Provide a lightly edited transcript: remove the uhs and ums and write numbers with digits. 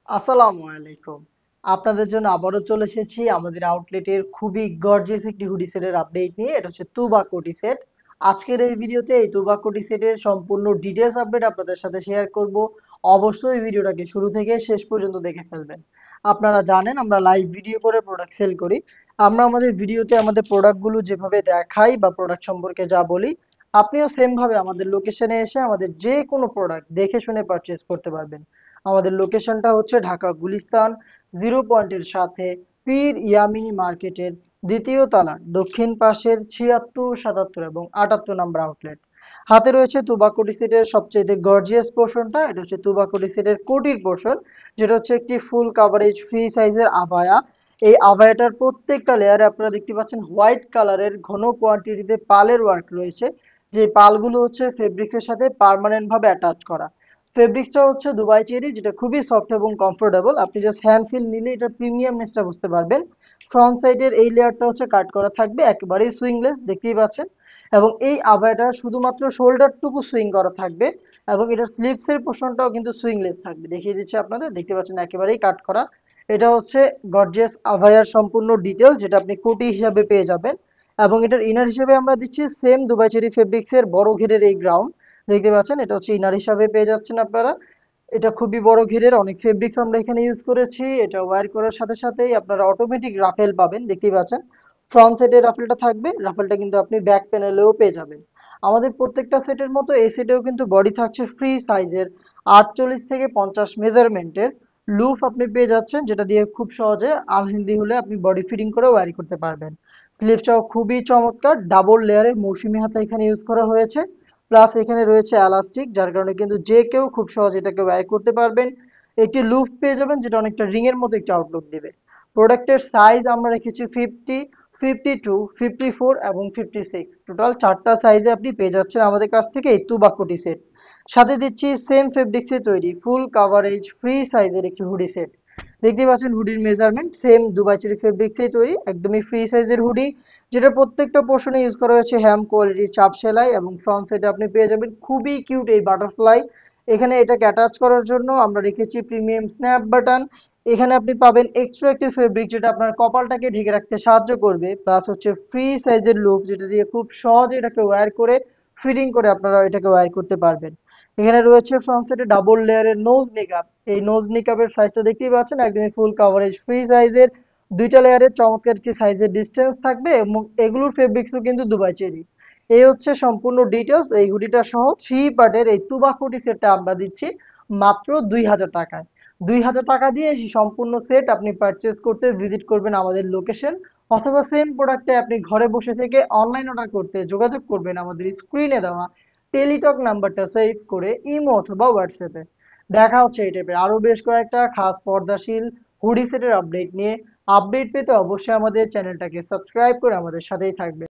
আসসালামু আলাইকুম। আপনাদের জন্য আবারও চলে এসেছি আমাদের আউটলেটের খুবই গর্জিয়াস একটি হুডি সেটের আপডেট নিয়ে। এটা হচ্ছে তুবা কোটি সেট। আজকের এই ভিডিওতে এই তুবা কোটি সেটের সম্পূর্ণ ডিটেলস আপডেট আপনাদের সাথে শেয়ার করব। অবশ্যই ভিডিওটাকে শুরু থেকে শেষ পর্যন্ত দেখে ফেলবেন। আপনারা জানেন আমরা লাইভ ভিডিও করে প্রোডাক্ট সেল করি। আমরা আমাদের ভিডিওতে আমাদের প্রোডাক্টগুলো যেভাবে দেখাই বা প্রোডাক্ট সম্পর্কে যা বলি, আপনিও সেম ভাবে আমাদের লোকেশনে এসে আমাদের যে কোনো প্রোডাক্ট দেখে শুনে পারচেজ করতে পারবেন। আমাদের লোকেশনটা হচ্ছে ঢাকা গুলিস্তান জিরো পয়েন্টের সাথে পীর ইয়ামিনী মার্কেটের দ্বিতীয় তলার দক্ষিণ পাশের ৭৬, ৭৭ এবং ৭৮ নম্বর আউটলেট। হাতে রয়েছে তুবা কোটি সেটের সবচেয়ে গর্জিয়াস পোর্শনটা। এটা হচ্ছে তুবা কোটি সেটের কোটির পোর্শন, যেটা হচ্ছে একটি ফুল কাভারেজ ফ্রি সাইজের আবায়া। এই আবায়াটার প্রত্যেকটা লেয়ারে আপনারা দেখতে পাচ্ছেন হোয়াইট কালারের ঘন কোয়ান্টিটিতে পালের ওয়ার্ক রয়েছে। যে পালগুলো হচ্ছে ফেব্রিক্সের সাথে পার্মানেন্ট ভাবে অ্যাটাচ করা। ফেব্রিক্সটা হচ্ছে দুবাই চেরি, যেটা খুবই সফট এবং কমফোর্টেবল। আপনি জাস্ট হ্যান্ড ফিল নিলে এটা প্রিমিয়ামনেসটা বুঝতে পারবেন। ফ্রন্ট সাইডের এই লেয়ারটা হচ্ছে কাট করা থাকবে, একেবারেই সুইংলেস, দেখতেই পাচ্ছেন। এবং এই আবায়াটা শুধুমাত্র শোল্ডারটুকু সুইং করা থাকবে এবং এটার স্লিভসের পোর্শনটাও কিন্তু সুইংলেস থাকবে। দেখিয়ে দিচ্ছি আপনাদের, দেখতে পাচ্ছেন একেবারেই কাট করা। এটা হচ্ছে গর্জিয়াস আভায়ার সম্পূর্ণ ডিটেলস, যেটা আপনি কোটি হিসাবে পেয়ে যাবেন। এবং এটার ইনার হিসেবে আমরা দিচ্ছি সেম দুবাই চেরি ফেব্রিক্সের বড় ঘেরের এই গ্রাউন্ড, দেখতে পাচ্ছেন। এটা হচ্ছে ইনার হিসাবে পেয়ে যাচ্ছেন আপনারা। এটা খুবই বড় ঘেরের, অনেক ফেব্রিক্স আমরা এখানে ইউজ করেছি। এটা ওয়্যার করার সাথে সাথেই আপনারা অটোমেটিক রাফেল পাবেন, দেখতেই পাচ্ছেন। ফ্রন্ট সাইডে রাফেলটা থাকবে, রাফেলটা কিন্তু আপনি ব্যাক প্যানেলেও পেয়ে যাবেন। আমাদের প্রত্যেকটা সেটের মতো এই সেটেও কিন্তু বডি থাকছে ফ্রি সাইজের ৪৮ থেকে 50 মেজারমেন্টের। লুফ আপনি পেয়ে যাচ্ছেন, যেটা দিয়ে খুব সহজে আনহেলদি হলে আপনি বডি ফিটিং করে ওয়্যারি করতে পারবেন। স্লিভটাও খুবই চমৎকার, ডাবল লেয়ারের মৌসুমী হাতা এখানে ইউজ করা হয়েছে। প্লাস এখানে রয়েছে এলাস্টিক, যার কারণে কিন্তু যে কেউ খুব সহজে এটাকে ওয়্যার করতে পারবেন। একটি লুফ পেয়ে যাবেন, যেটা অনেকটা রিং এর মতো একটি আউটলুক দিবে। প্রোডাক্টের সাইজ আমরা রেখেছি 50, 52, 54 এবং 56। টোটাল 4টা সাইজে আপনি পেয়ে যাচ্ছেন আমাদের কাছ থেকে এই তুবাকুটি সেট। সাথে দিচ্ছি সেম ফেব্রিক্সে তৈরি ফুল কাভারেজ ফ্রি সাইজের একটি হুডি সেট। দেখতে পাচ্ছেন হুডির মেজারমেন্ট সেম দুবাই চেরি ফেব্রিক্সেই তৈরি, একদমই ফ্রি সাইজের হুডি, যেটা প্রত্যেকটা পোর্শনে ইউজ করা হয়েছে হ্যাম কোয়ালিটির চাপ সেলাই। এবং ফ্রন্ট সাইডে আপনি পেয়ে যাবেন খুবই কিউট এই বাটারফ্লাই। এখানে এটাকে অ্যাটাচ করার জন্য আমরা রেখেছি প্রিমিয়াম স্ন্যাপ বাটন। এখানে আপনি পাবেন এক্সট্রা একটি ফেব্রিক, যেটা আপনার কপালটাকে ঢেকে রাখতে সাহায্য করবে। প্লাস হচ্ছে ফ্রি সাইজের লুপ, যেটা দিয়ে খুব সহজে এটাকে ওয়্যার করে ফিটিং করে আপনারা এটাকে ওয়্যার করতে পারবেন। এখানে রয়েছে ফ্রন্ট সাইডে ডাবল লেয়ারের নোজ নিকাপ। এই নোজ নিকাপের সাইজটা দেখতেই পাচ্ছেন, একদমই ফুল কাভারেজ ফ্রি সাইজের। দুইটা লেয়ারের চমৎকার একটি সাইজের ডিসটেন্স থাকবে এবং এগুলোর ফেব্রিক্সও কিন্তু দুবাই চেরি। এই হচ্ছে সম্পূর্ণ ডিটেলস। এই হুডিটা সহ 3 পার্টের এই তুবাকুটি সেটটা আমরা দিচ্ছি মাত্র ২,০০০ টাকায়। ২,০০০ টাকা দিয়ে এই সম্পূর্ণ সেট আপনি পারচেস করতে ভিজিট করবেন আমাদের লোকেশন, অথবা সেম প্রোডাক্টে আপনি ঘরে বসে থেকে অনলাইন অর্ডার করতে যোগাযোগ করবেন আমাদের স্ক্রিনে দেওয়া টেলিটক নাম্বারটা সেভ করে ইমো অথবা হোয়াটসঅ্যাপে। দেখা হচ্ছে এই টাইপের আরো বেশ কয়েকটা খাস পর্দাশীল হুডি সেটের আপডেট নিয়ে। আপডেট পেতে অবশ্যই আমাদের চ্যানেলটাকে সাবস্ক্রাইব করে আমাদের সাথেই থাকবেন।